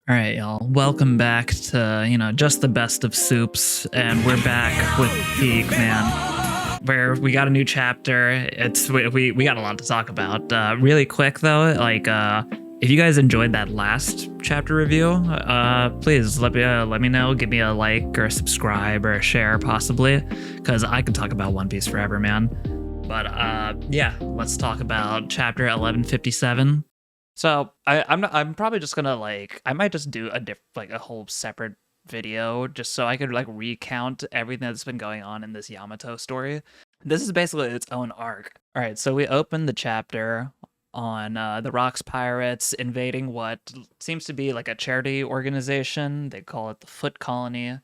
All right, y'all. Welcome back to, just the best of soups. And we're back with Peak, man. Where we got a new chapter. We got a lot to talk about. Really quick though, if you guys enjoyed that last chapter review, please let me know. Give me a like or a subscribe or a share, possibly, because I could talk about One Piece forever, man. But yeah, let's talk about chapter 1157. So I'm probably just gonna I might just do a whole separate video just so I could recount everything that's been going on in this Yamato story. This is basically its own arc. All right, so we open the chapter on the Rocks Pirates invading what seems to be like a charity organization. They call it the Foot Colony,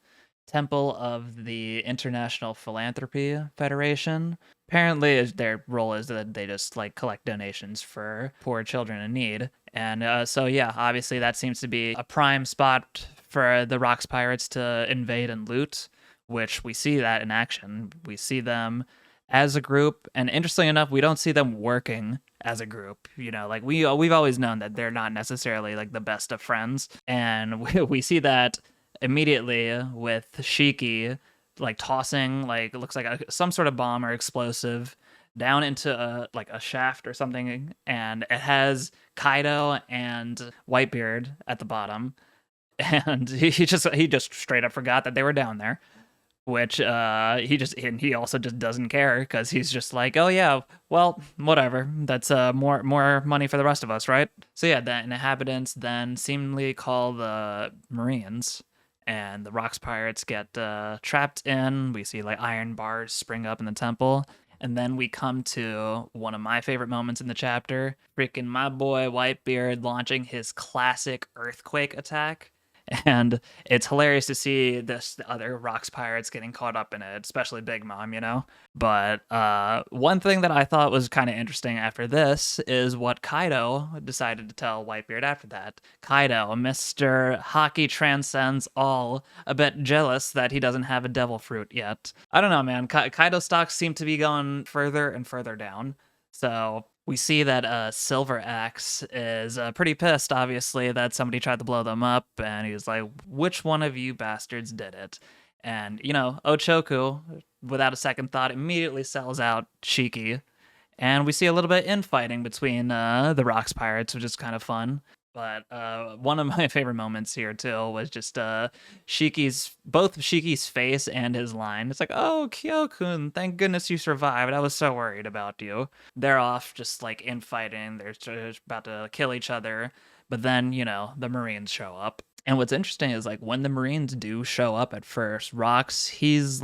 Temple of the International Philanthropy Federation. Apparently, their role is that they just collect donations for poor children in need. And so, yeah, obviously that seems to be a prime spot for the Rocks Pirates to invade and loot, which we see that in action. We see them as a group, and interestingly enough, we don't see them working as a group. We've always known that they're not necessarily the best of friends, and we see that immediately with Shiki tossing it looks like some sort of bomb or explosive down into a shaft or something, and it has Kaido and Whitebeard at the bottom, and he just straight up forgot that they were down there, which he also just doesn't care because he's just like, oh yeah, well, whatever, that's more money for the rest of us, right? So yeah, the inhabitants then seemingly call the Marines, and the Rocks Pirates get trapped in. We see iron bars spring up in the temple. And then we come to one of my favorite moments in the chapter. Freaking my boy Whitebeard launching his classic earthquake attack. And it's hilarious to see the other Rocks Pirates getting caught up in it, especially Big Mom, you know? But one thing that I thought was kind of interesting after this is what Kaido decided to tell Whitebeard after that. Kaido, Mr. Hockey transcends all, a bit jealous that he doesn't have a devil fruit yet. I don't know, man. Kaido stocks seem to be going further and further down. So we see that Silver Axe is pretty pissed, obviously, that somebody tried to blow them up, and he's like, which one of you bastards did it? And, Ochoku, without a second thought, immediately sells out Shiki, and we see a little bit of infighting between the Rocks Pirates, which is kind of fun. But one of my favorite moments here too was just both Shiki's face and his line. It's like, oh, Kyokun, thank goodness you survived. I was so worried about you. They're off just infighting. They're just about to kill each other. But then, the Marines show up. And what's interesting is when the Marines do show up at first, Rocks, he's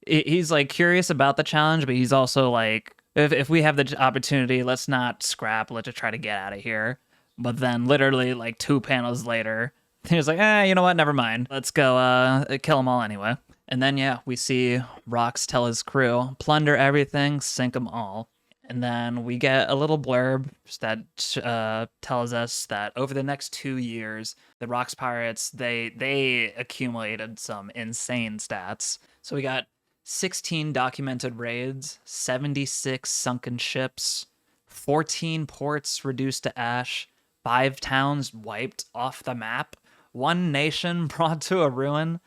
curious about the challenge, but he's also like, if we have the opportunity, let's not scrap. Let's just try to get out of here. But then literally 2 panels later, he was like, you know what? Never mind. Let's go kill them all anyway. And then, yeah, we see Rocks tell his crew, plunder everything, sink them all. And then we get a little blurb that tells us that over the next 2 years, the Rocks Pirates, they accumulated some insane stats. So we got 16 documented raids, 76 sunken ships, 14 ports reduced to ash, 5 towns wiped off the map, 1 nation brought to a ruin.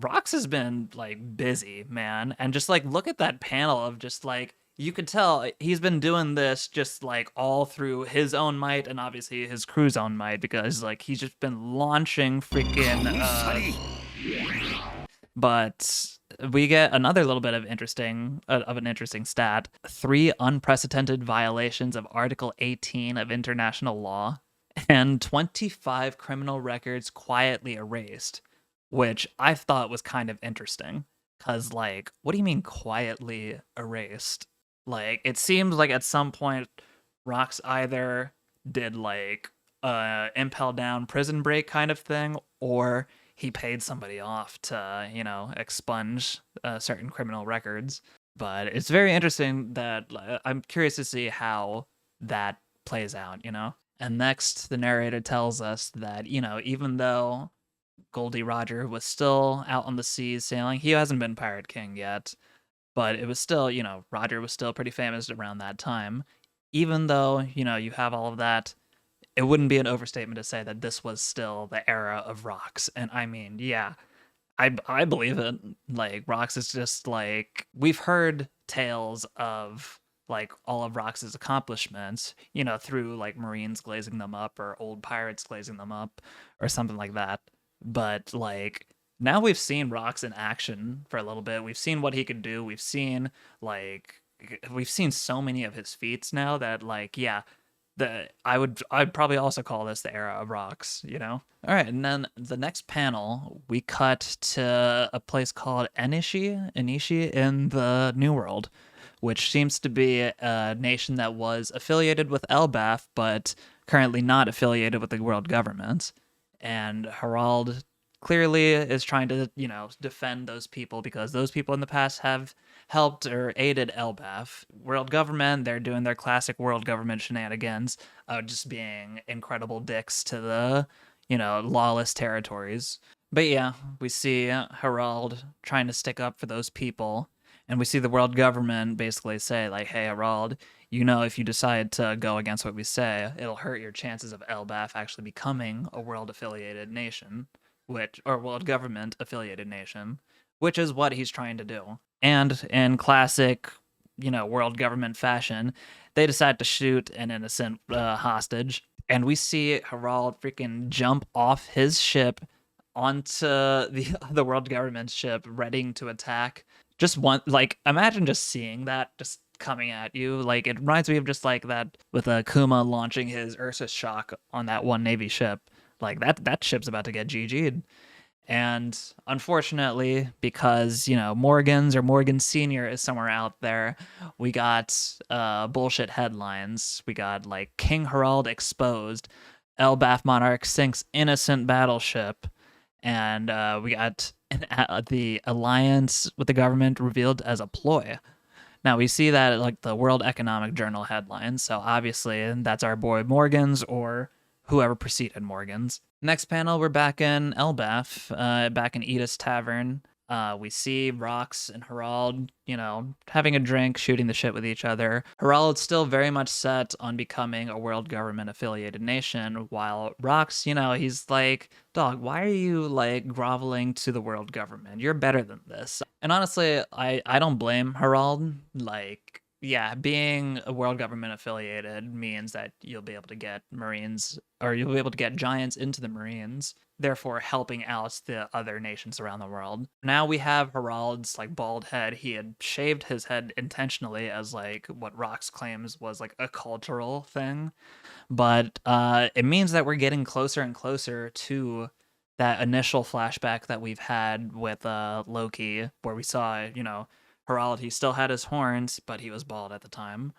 Rocks has been busy, man. And just look at that panel of just you could tell he's been doing this just all through his own might and obviously his crew's own might, because he's just been launching freaking but we get another little bit of an interesting stat. 3 unprecedented violations of Article 18 of international law, and 25 criminal records quietly erased, which I thought was kind of interesting. Because, what do you mean quietly erased? It seems at some point, Rocks either did, impel down prison break kind of thing, or he paid somebody off to, expunge certain criminal records. But it's very interesting that I'm curious to see how that plays out, And next, the narrator tells us that, even though Goldie Roger was still out on the seas sailing, he hasn't been Pirate King yet, but it was still, Roger was still pretty famous around that time. Even though, you have all of that, it wouldn't be an overstatement to say that this was still the era of Rocks. And I mean, yeah, I believe it. Like Rocks is just like we've heard tales of like all of Rox's accomplishments, through like Marines glazing them up or old pirates glazing them up or something like that. But like now we've seen Rox in action for a little bit. We've seen what he could do. Like we've seen so many of his feats now that like yeah, I'd probably also call this the era of Rocks, you know? All right, and then the next panel, we cut to a place called Enishi in the New World, which seems to be a nation that was affiliated with Elbaf, but currently not affiliated with the world government. And Harald clearly is trying to, defend those people because those people in the past have helped or aided Elbaf. World government, they're doing their classic world government shenanigans, just being incredible dicks to the, lawless territories. But yeah, we see Harald trying to stick up for those people. And we see the world government basically say, like, hey, Harald, if you decide to go against what we say, it'll hurt your chances of Elbaf actually becoming a world affiliated nation, or world government affiliated nation, which is what he's trying to do. And in classic, world government fashion, they decide to shoot an innocent hostage. And we see Harald freaking jump off his ship onto the world government ship, readying to attack. Just imagine just seeing that just coming at you. Like, it reminds me of just like that with Kuma launching his Ursus shock on that one Navy ship. Like, that ship's about to get GG'd. And unfortunately, because, Morgan's or Morgan Sr. is somewhere out there, we got bullshit headlines. We got, like, King Harald exposed, Elbaf Monarch sinks innocent battleship, and we got the alliance with the government revealed as a ploy. Now, we see that at, like, the World Economic Journal headlines, so obviously that's our boy Morgan's or whoever preceded Morgan's. Next panel, we're back in Elbaf, back in Edith's Tavern. We see Rox and Harald, having a drink, shooting the shit with each other. Harald's still very much set on becoming a world government affiliated nation, while Rox, he's like, dog, why are you like groveling to the world government? You're better than this. And honestly, I don't blame Harald. Like, yeah, being a world government affiliated means that you'll be able to get Marines, or you'll be able to get giants into the Marines, therefore helping out the other nations around the world. Now we have Harald's like bald head. He had shaved his head intentionally as like what Rox claims was like a cultural thing. But it means that we're getting closer and closer to that initial flashback that we've had with Loki, where we saw, Harald, he still had his horns, but he was bald at the time.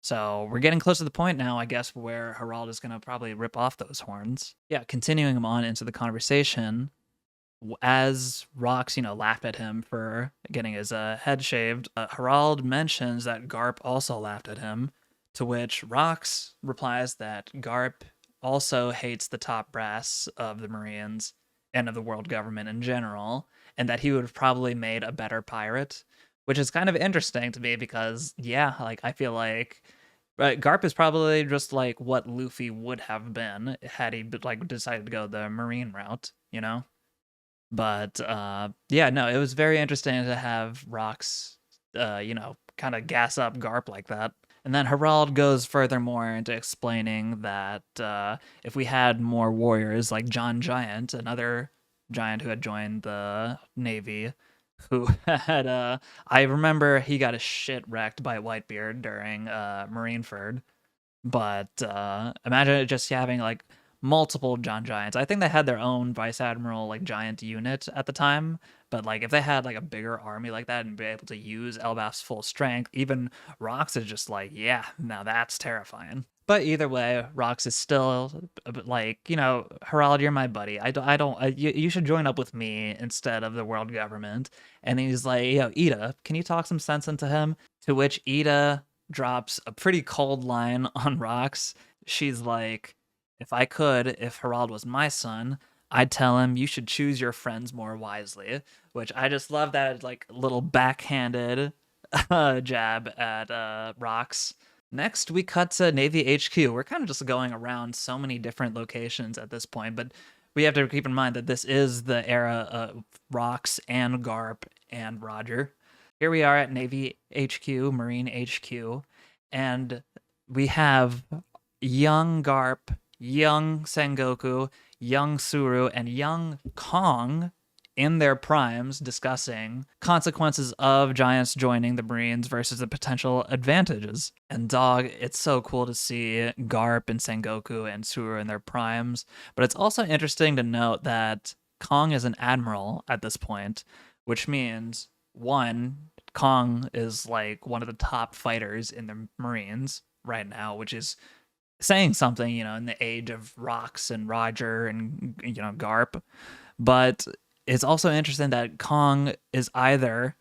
So we're getting close to the point now, I guess, where Harald is going to probably rip off those horns. Yeah, continuing him on into the conversation, as Rox, laughed at him for getting his head shaved, Harald mentions that Garp also laughed at him, to which Rox replies that Garp also hates the top brass of the Marines and of the world government in general, and that he would have probably made a better pirate, which is kind of interesting to me because, yeah, like I feel like Garp is probably just like what Luffy would have been had he like decided to go the Marine route, But yeah, no, it was very interesting to have Rox, kind of gas up Garp like that. And then Harald goes furthermore into explaining that if we had more warriors like John Giant, another giant who had joined the Navy, who had I remember he got his shit wrecked by Whitebeard during Marineford. But imagine just having like multiple John Giants. I think they had their own Vice Admiral like giant unit at the time, but like if they had like a bigger army like that and be able to use Elbaf's full strength, even Rox is just like, yeah, now that's terrifying. But either way, Rox is still like, Harald, you're my buddy. You should join up with me instead of the world government. And he's like, Ida, can you talk some sense into him? To which Ida drops a pretty cold line on Rox. She's like, if Harald was my son, I'd tell him you should choose your friends more wisely, which I just love that like little backhanded jab at Rox. Next, we cut to Navy HQ. We're kind of just going around so many different locations at this point, but we have to keep in mind that this is the era of Rox and Garp and Roger. Here we are at Navy HQ, Marine HQ, and we have young Garp, young Sengoku, young Suru, and young Kong in their primes discussing consequences of giants joining the Marines versus the potential advantages. And dog, it's so cool to see Garp and Sengoku and Suru in their primes, but it's also interesting to note that Kong is an admiral at this point, which means one, Kong is like one of the top fighters in the Marines right now, which is saying something, in the age of Rox and Roger and Garp. But it's also interesting that Kong is either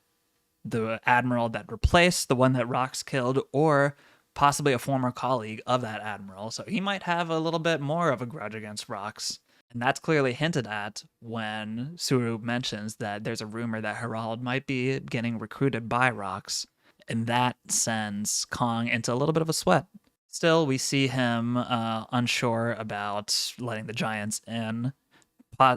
the admiral that replaced the one that Rox killed, or possibly a former colleague of that admiral. So he might have a little bit more of a grudge against Rox. And that's clearly hinted at when Suru mentions that there's a rumor that Harald might be getting recruited by Rox. And that sends Kong into a little bit of a sweat. Still, we see him unsure about letting the giants in,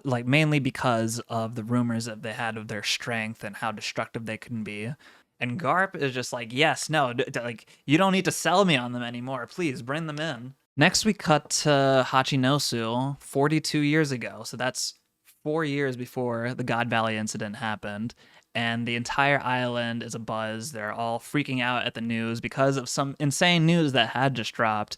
like mainly because of the rumors that they had of their strength and how destructive they can be. And Garp is just like, yes, no, like you don't need to sell me on them anymore. Please bring them in. Next, we cut to Hachinosu 42 years ago. So that's 4 years before the God Valley incident happened. And the entire island is abuzz. They're all freaking out at the news because of some insane news that had just dropped,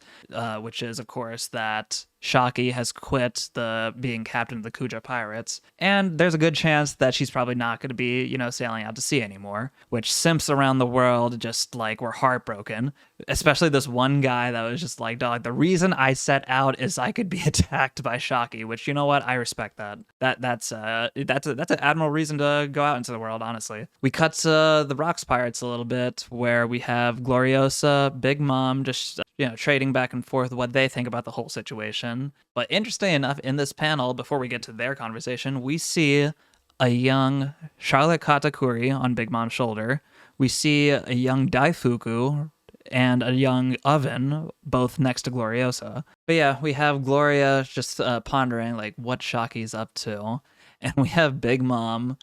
which is, of course, that Shaki has quit the being captain of the Kuja pirates, and there's a good chance that she's probably not going to be, sailing out to sea anymore, which simps around the world just like were heartbroken, especially this one guy that was just like, dog, the reason I set out is I could be attacked by Shaki, which, you know what, I respect that. That's an admirable reason to go out into the world, honestly. We cut to the Rocks Pirates a little bit, where we have Gloriosa, Big Mom, just trading back and forth what they think about the whole situation. But interesting enough, in this panel, before we get to their conversation, we see a young Charlotte Katakuri on Big Mom's shoulder. We see a young Daifuku and a young Oven, both next to Gloriosa. But yeah, we have Gloria just pondering like what Shaki's up to, and we have Big Mom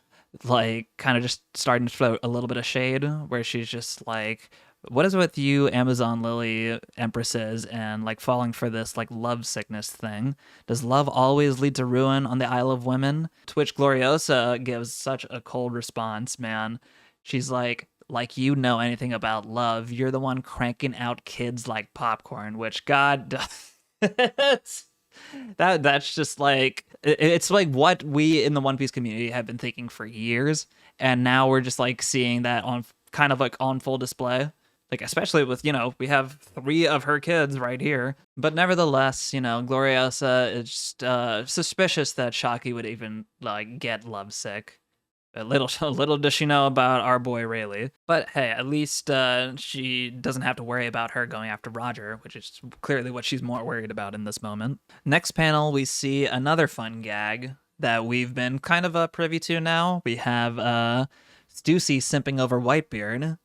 like kind of just starting to throw a little bit of shade, where she's just like, what is with you Amazon Lily empresses and like falling for this like love sickness thing? Does love always lead to ruin on the Isle of Women? To which Gloriosa gives such a cold response, man. She's like you know anything about love. You're the one cranking out kids like popcorn, which God that's just like, it's like what we in the One Piece community have been thinking for years, and now we're just like seeing that on kind of like on full display. Like, especially with, we have 3 of her kids right here. But nevertheless, Gloriosa is just, suspicious that Shaki would even, like, get lovesick. Little does she know about our boy Rayleigh. But hey, at least she doesn't have to worry about her going after Roger, which is clearly what she's more worried about in this moment. Next panel, we see another fun gag that we've been kind of privy to now. We have Stussy simping over Whitebeard.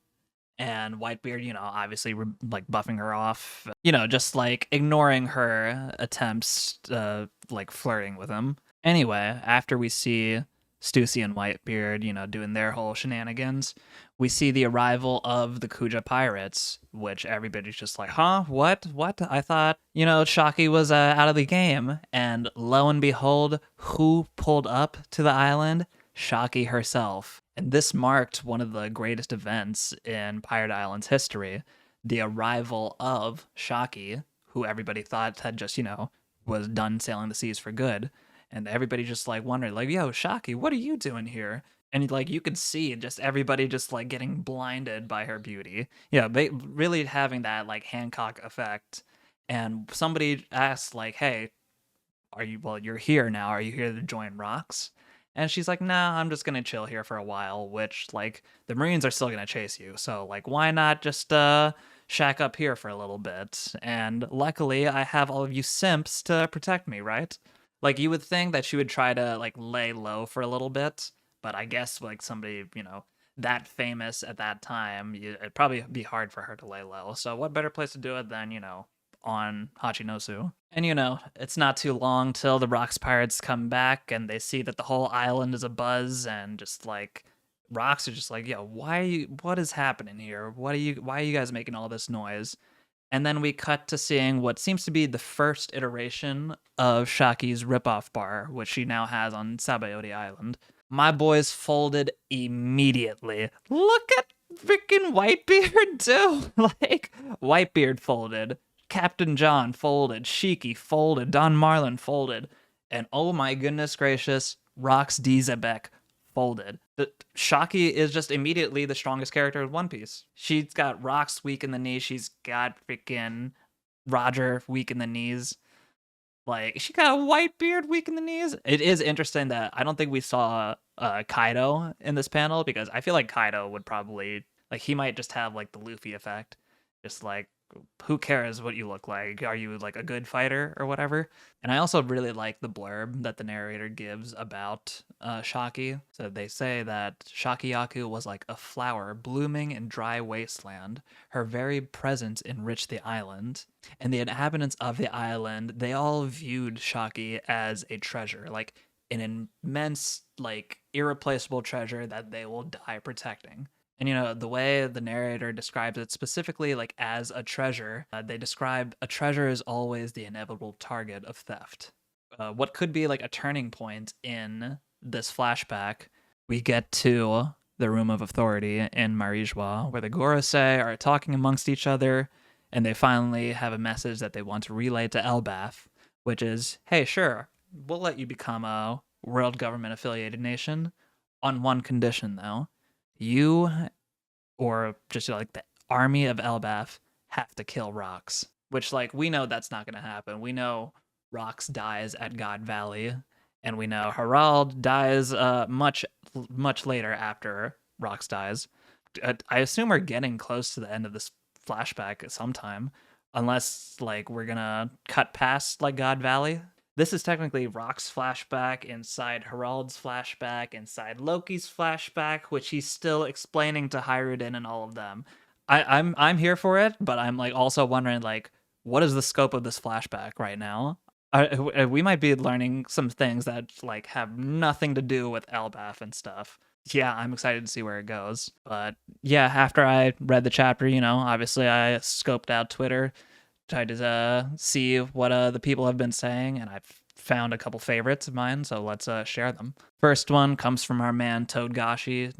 And Whitebeard, obviously like buffing her off, just like ignoring her attempts, like flirting with him. Anyway, after we see Stussy and Whitebeard, doing their whole shenanigans, we see the arrival of the Kuja pirates, which everybody's just like, huh? What? I thought, Shaki was out of the game. And lo and behold, who pulled up to the island? Shaki herself. And this marked one of the greatest events in Pirate Island's history, the arrival of Shaki, who everybody thought had just, was done sailing the seas for good. And everybody just like wondered, like, yo, Shaki, what are you doing here? And like you could see just everybody just like getting blinded by her beauty. Yeah, really having that like Hancock effect. And somebody asked like, hey, you're here now. Are you here to join Rox? And she's like, nah, I'm just going to chill here for a while, which, like, the Marines are still going to chase you. So, like, why not just shack up here for a little bit? And luckily, I have all of you simps to protect me, right? Like, you would think that she would try to, like, lay low for a little bit. But I guess, like, somebody, that famous at that time, it'd probably be hard for her to lay low. So what better place to do it than, on Hachinosu? And it's not too long till the Rocks pirates come back and they see that the whole island is abuzz, and just like Rocks are just like, yo, what is happening here? Why are you guys making all this noise? And then we cut to seeing what seems to be the first iteration of Shaki's ripoff bar, which she now has on Sabayori Island. My boys folded immediately. Look at freaking Whitebeard too. Like, Whitebeard folded, Captain John folded, Shiki folded, Don Marlin folded, and oh my goodness gracious, Rox Dizebek folded. Shaki is just immediately the strongest character in One Piece. She's got Rox weak in the knees. She's got freaking Roger weak in the knees. Like, she got a Whitebeard weak in the knees. It is interesting that I don't think we saw Kaido in this panel, because I feel like Kaido would probably, like, he might just have like the Luffy effect. Just like, who cares what you look like? Are you like a good fighter or whatever? And I also really like the blurb that the narrator gives about Shaki. So they say that Shakiyaku was like a flower blooming in dry wasteland. Her very presence enriched the island. And the inhabitants of the island, they all viewed Shaki as a treasure, like an immense, like irreplaceable treasure that they will die protecting. And the way the narrator describes it specifically, like as a treasure, they describe a treasure is always the inevitable target of theft. What could be like a turning point in this flashback, we get to the Room of Authority in Marijua, where the Gorosei are talking amongst each other, and they finally have a message that they want to relay to Elbaf, which is, hey, sure, we'll let you become a world government affiliated nation on one condition, though. You, or just like the army of Elbaf, have to kill Rox. Which, like, we know that's not going to happen. We know Rox dies at God Valley, and we know Harald dies much later after Rox dies. I assume we're getting close to the end of this flashback sometime, unless like we're gonna cut past like God Valley. This is technically Rock's flashback inside Harald's flashback, inside Loki's flashback, which he's still explaining to Hyrule and all of them. I'm here for it, but I'm like also wondering like, what is the scope of this flashback right now? We might be learning some things that like have nothing to do with Elbaf and stuff. Yeah, I'm excited to see where it goes. But yeah, after I read the chapter, obviously I scoped out Twitter, tried to see what the people have been saying, and I've found a couple favorites of mine, so let's share them. First one comes from our man Toadgashi.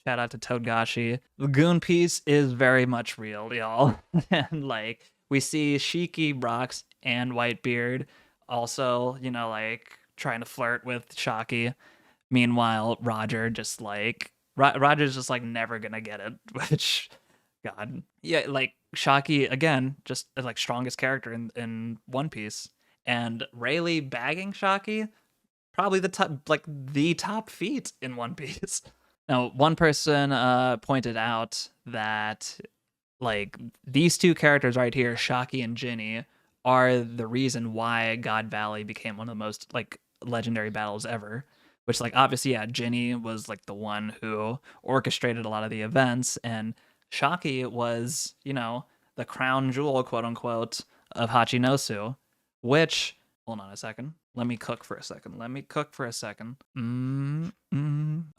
Shout out to Toadgashi. The Goon Piece is very much real, y'all. And like, we see Shiki, Rox, and Whitebeard also, like trying to flirt with Shaki. Meanwhile, Roger just like Roger's just like never gonna get it, which, God, yeah, like Shaki again, just like strongest character in One Piece, and Rayleigh bagging Shaki, probably the top feat in One Piece. Now, one person pointed out that like these two characters right here, Shaki and Ginny, are the reason why God Valley became one of the most like legendary battles ever. Which, like, obviously, yeah, Ginny was like the one who orchestrated a lot of the events, and Shaki was, the crown jewel, quote unquote, of Hachinosu, which, hold on a second. Let me cook for a second.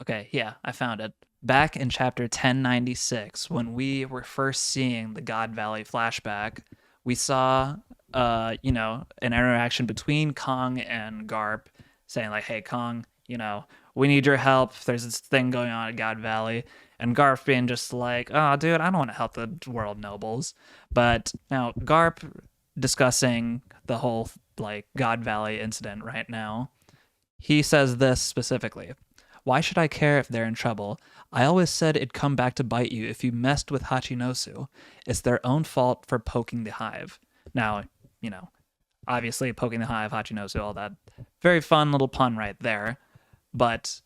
Okay, yeah, I found it. Back in chapter 1096, when we were first seeing the God Valley flashback, we saw, an interaction between Kong and Garp saying, like, hey, Kong, we need your help. There's this thing going on at God Valley. And Garp being just like, oh, dude, I don't want to help the world nobles. But now Garp discussing the whole, like, God Valley incident right now. He says this specifically. Why should I care if they're in trouble? I always said it'd come back to bite you if you messed with Hachinosu. It's their own fault for poking the hive. Now, obviously poking the hive, Hachinosu, all that. Very fun little pun right there. But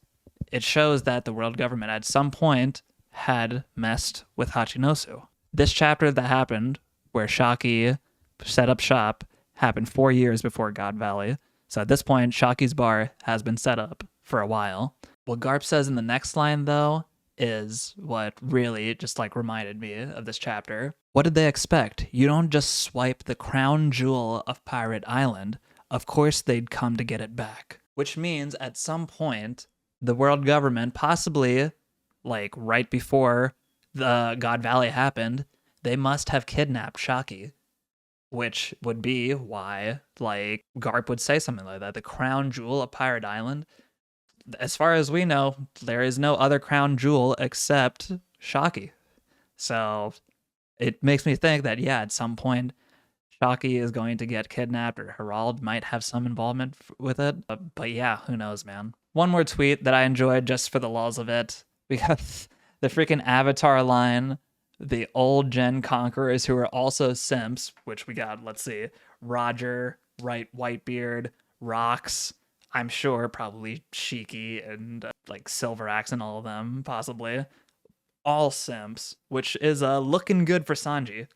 it shows that the world government at some point had messed with Hachinosu. This chapter that happened, where Shaki set up shop, happened 4 years before God Valley. So at this point, Shaki's bar has been set up for a while. What Garp says in the next line, though, is what really just like reminded me of this chapter. What did they expect? You don't just swipe the crown jewel of Pirate Island. Of course they'd come to get it back. Which means at some point, the world government, possibly like right before the God Valley happened, they must have kidnapped Shaki. Which would be why, like, Garp would say something like that. The crown jewel of Pirate Island. As far as we know, there is no other crown jewel except Shaki. So it makes me think that, yeah, at some point, Shaki is going to get kidnapped, or Harald might have some involvement with it. But yeah, who knows, man. One more tweet that I enjoyed just for the lulz of it. We got the freaking Avatar line. The old gen conquerors who are also simps, which we got, let's see, Roger, right, Whitebeard, Rox, I'm sure probably Shiki and like Silver Axe and all of them, possibly. All simps, which is looking good for Sanji.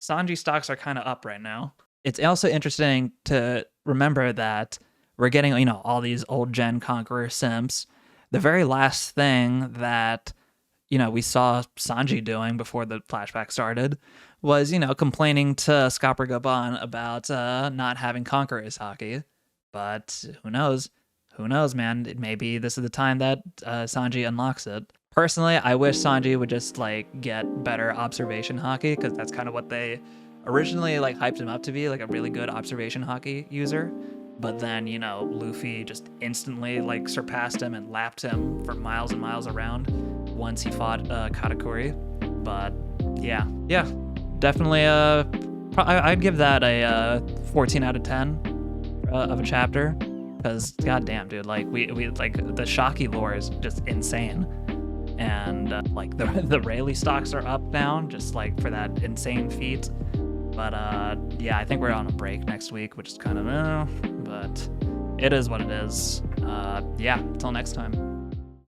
Sanji stocks are kind of up right now. It's also interesting to remember that we're getting, you know, all these old gen conqueror simps. The very last thing that, you know, we saw Sanji doing before the flashback started was, you know, complaining to Skopper Gaban about not having Conqueror's Haki. But who knows? Who knows, man? Maybe this is the time that Sanji unlocks it. Personally, I wish Sanji would just, like, get better observation Haki, because that's kind of what they originally, like, hyped him up to be, like, a really good observation Haki user. But then, you know, Luffy just instantly, like, surpassed him and lapped him for miles and miles around once he fought Katakuri. But yeah, definitely I'd give that a 14 out of 10 of a chapter, because goddamn, dude, like we like the Shaki lore is just insane, and like the Rayleigh stocks are up now just like for that insane feat. But yeah, I think we're on a break next week, which is kind of but it is what it is. Yeah, until next time.